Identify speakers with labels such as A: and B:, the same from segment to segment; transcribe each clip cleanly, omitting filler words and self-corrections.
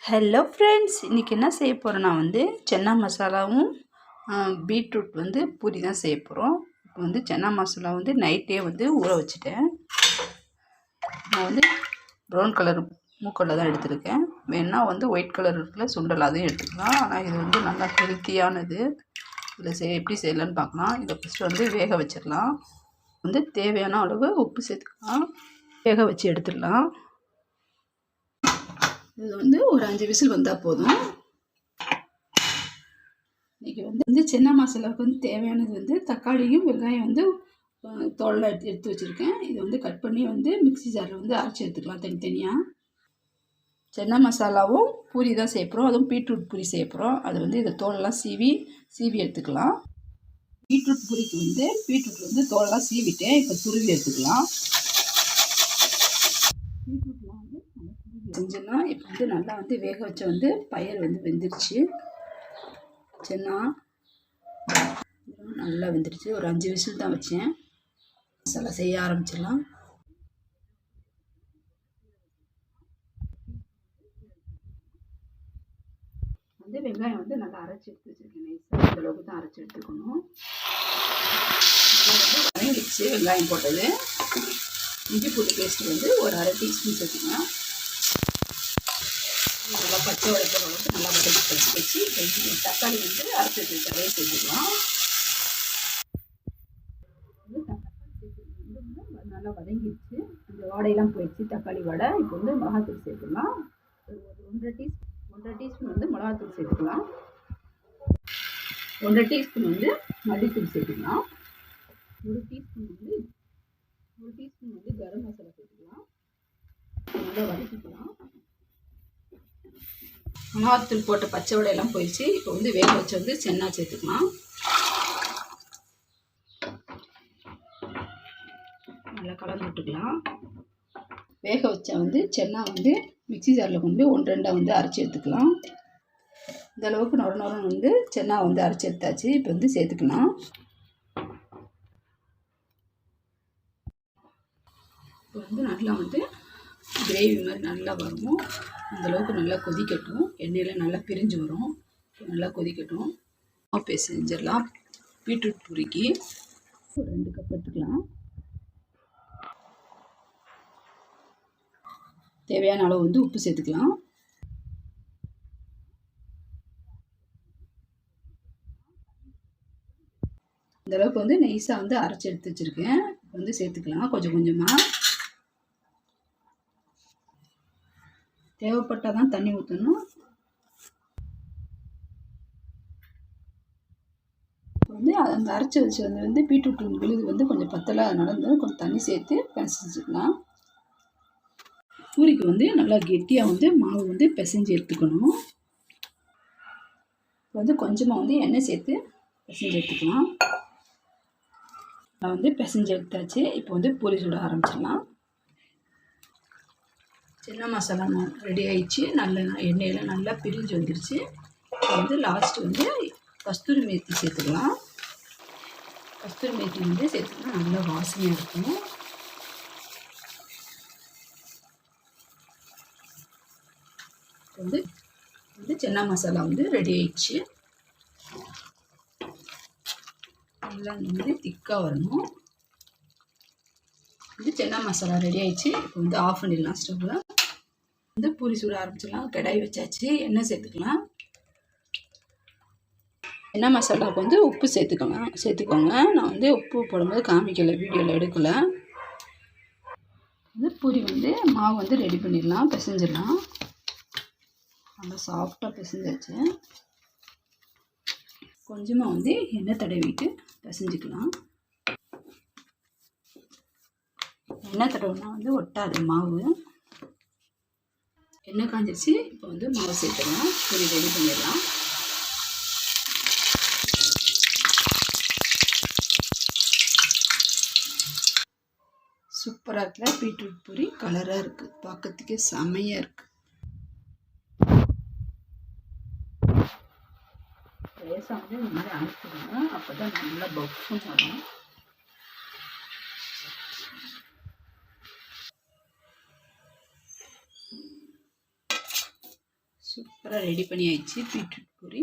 A: Hello friends, இன்றைக்கி என்ன செய்ய போகிறேன்னா சன்னா மசாலாவும் பீட்ரூட் பூரி தான் செய்ய போகிறோம். இப்போ சன்னா மசாலா நைட்டே ஊற வச்சுட்டேன். நான் ப்ரௌன் கலர் மூக்கல்ல தான் எடுத்துருக்கேன். வேணால் ஒயிட் கலர் இருக்குல்ல சுண்டல் அதையும் எடுத்துக்கலாம். ஆனால் இது நல்லா ஹெல்த்தியானது. இதில் எப்படி செய்யலான்னு பார்க்கலாம். இதை ஃபஸ்ட்டு வேக வச்சிடலாம். தேவையான அளவு உப்பு சேர்த்துக்கலாம். வேக வச்சு எடுத்துடலாம். இது ஒரு 5 விசில் வந்தால் போதும். இன்றைக்கி சன்னா மசாலாவுக்கு தேவையானது தக்காளியும் வெங்காயம் தோலில் எடுத்து வச்சுருக்கேன். இது கட் பண்ணி மிக்ஸி ஜாரில் அரைச்சி எடுத்துக்கலாம் தனித்தனியாக. சன்னா மசாலாவும் பூரி தான் செய்ய போகிறோம். அதுவும் பீட்ரூட் பூரி செய்ய போகிறோம். அது இதை தோலெல்லாம் சீவி எடுத்துக்கலாம். பீட்ரூட் பூரிக்கு பீட்ரூட் தோலெல்லாம் சீவிட்டேன். இப்போ துருவி எடுத்துக்கலாம். பீட்ரூட்லாம் செஞ்சோன்னா இப்போ நல்லா வேக வச்ச பயிர் வெந்துருச்சு. சன்னா நல்லா வெந்துருச்சு. ஒரு 5 விசில் தான் வச்சேன். மசாலா செய்ய ஆரம்பிச்சிடலாம். வெங்காயம் நல்லா அரைச்சி எடுத்து வச்சுருக்கேன். நைஸாக இந்த அளவுக்கு தான் அரைச்சி எடுத்துக்கணும். வதங்கிடுச்சு வெங்காயம் போட்டது. இஞ்சி பூண்டு பேஸ்ட்டு ஒரு 1/2 டீஸ்பூன் சேர்த்துக்கலாம். நல்லா பச்சை உடைக்கிற அளவுக்கு நல்லா வச்சு தக்காளி அரைச்சி வச்சுருக்க அதையும் சேர்த்துக்கலாம். நல்லா வதங்கிடுச்சு. அந்த வாடையெல்லாம் போயிடுச்சு, தக்காளி வாடை. இப்போ மிளகாத்தூள் சேர்த்துக்கலாம். ஒரு 1.5 டீஸ்பூன் மிளகாத்தூள் சேர்த்துக்கலாம். 1.5 டீஸ்பூன் மல்லித்தூள் சேர்த்துக்கலாம். 1 டீஸ்பூன் கரம் மசாலா சேர்த்துக்கலாம். நல்லா வதக்கிக்கலாம். மிளகாத்தூள் போட்ட பச்சை வடையெல்லாம் போயிடுச்சு. இப்போ வேக வச்சு சன்னா சேர்த்துக்கலாம். நல்லா கலந்து விட்டுக்கலாம். வேக வச்ச சன்னா மிக்ஸி ஜாரில் கொண்டு 1-2 அரைச்சி எடுத்துக்கலாம். இந்த அளவுக்கு நொறு சன்னா அரைச்சி எடுத்தாச்சு. இப்போ சேர்த்துக்கலாம். இப்போ நல்லா கிரேவி மாதிரி நல்லா வரும். அந்தளவுக்கு நல்லா கொதிக்கட்டும். எண்ணெயில் நல்லா பிரிஞ்சு வரும். நல்லா கொதிக்கட்டும். பேஸ்ட் செஞ்சிடலாம். பீட்ரூட் பூரிக்கு ஒரு 2 கப் எடுத்துக்கலாம். தேவையான அளவு உப்பு சேர்த்துக்கலாம். இந்த அளவுக்கு நைஸாக அரைச்சி எடுத்து வச்சுருக்கேன். இப்போ சேர்த்துக்கலாம் கொஞ்சம் கொஞ்சமாக. தேவைப்பட்டால் தான் தண்ணி ஊற்றணும். அந்த அரைச்சி வச்சு பீட்ரூட் விழுது கொஞ்சம் பத்தலை. அதனால கொஞ்சம் தண்ணி சேர்த்து பிசைஞ்சிக்கலாம். பூரிக்கு நல்லா கெட்டியாக மாவு பிசைஞ்சு எடுத்துக்கணும். இப்போ கொஞ்சமாக எண்ணெய் சேர்த்து பிசைஞ்சு எடுத்துக்கலாம். நான் பிசைஞ்சு எடுத்தாச்சு. இப்போ பூரி சுட ஆரம்பிச்சிடலாம். சன்னா மசாலா ரெடி ஆயிடுச்சு. நல்ல எண்ணெயில் நல்லா பிரிஞ்சு வந்துருச்சு. இப்போ லாஸ்ட்டு கஸ்தூரி மேத்தி சேர்த்துக்கலாம். கஸ்தூரி மேத்தி சேர்த்துக்கலாம். நல்லா வாசனையாக இருக்கும். சன்னா மசாலா ரெடி ஆயிடுச்சு. நல்லா திக்காக வரணும். சன்னா மசாலா ரெடி ஆயிடுச்சு. இப்போ ஆஃப் பண்ணிடலாம். ஸ்டவ்வில் பூரி சுட ஆரம்பிச்சிடலாம். கடாய் வச்சாச்சு. எண்ணெய் சேர்த்துக்கலாம். சன்னா மசாலாவுக்கு உப்பு சேர்த்துக்கோங்க. நான் உப்பு போடும்போது காமிக்கலை, வீடியோவில் எடுக்கலை. பூரி மாவு ரெடி பண்ணிடலாம். பிசைஞ்சிடலாம். நல்லா சாஃப்டாக பிசைஞ்சாச்சு. கொஞ்சமாக எண்ணெய் தடவிட்டு பிசைஞ்சிக்கலாம். எண்ணெய் தடவைனா ஒட்டாது மாவு. எண்ணெய் காஞ்சிருச்சு. இப்போ மாவு சேர்த்துக்கலாம். பூரி ரெடி பண்ணிடலாம். சூப்பராக இருக்குல்ல? பீட்ரூட் பூரி கலராக இருக்குது. பார்க்கறதுக்கே செமையாக இருக்குது. லேசாக இந்த மாதிரி அனுப்பிடுங்க. அப்போ தான் நல்லா பஃப்னு வரும். சூப்பராக ரெடி பண்ணியாச்சு பீட்ரூட் பூரி.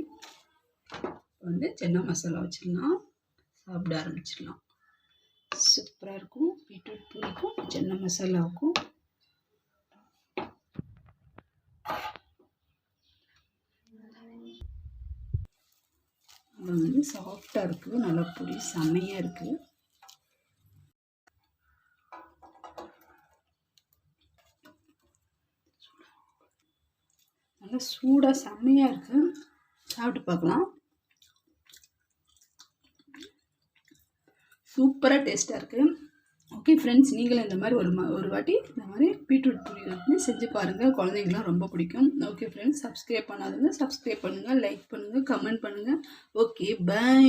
A: வந்து சன்னா மசாலா வச்சிடலாம், சாப்பிட ஆரம்பிச்சிடலாம். சூப்பராக இருக்கும் பீட்ரூட் பூரிக்கும் சன்னா மசாலாவுக்கும். அது வந்து சாஃப்டாக இருக்குது, நல்லா பூரி செம்மையாக இருக்குது. நல்லா சூடாக செம்மையாக இருக்குது. சாப்பிட்டு பார்க்கலாம். சூப்பராக டேஸ்ட்டாக இருக்குது. ஓகே ஃப்ரெண்ட்ஸ், நீங்களும் இந்த மாதிரி ஒரு வாட்டி இந்த மாதிரி பீட்ரூட் பூரி வந்து செஞ்சு பாருங்கள். குழந்தைங்களாம் ரொம்ப பிடிக்கும். ஓகே ஃப்ரெண்ட்ஸ், சப்ஸ்கிரைப் பண்ணாதுங்க சப்ஸ்கிரைப் பண்ணுங்கள், லைக் பண்ணுங்கள், கமெண்ட் பண்ணுங்கள். Okay, by.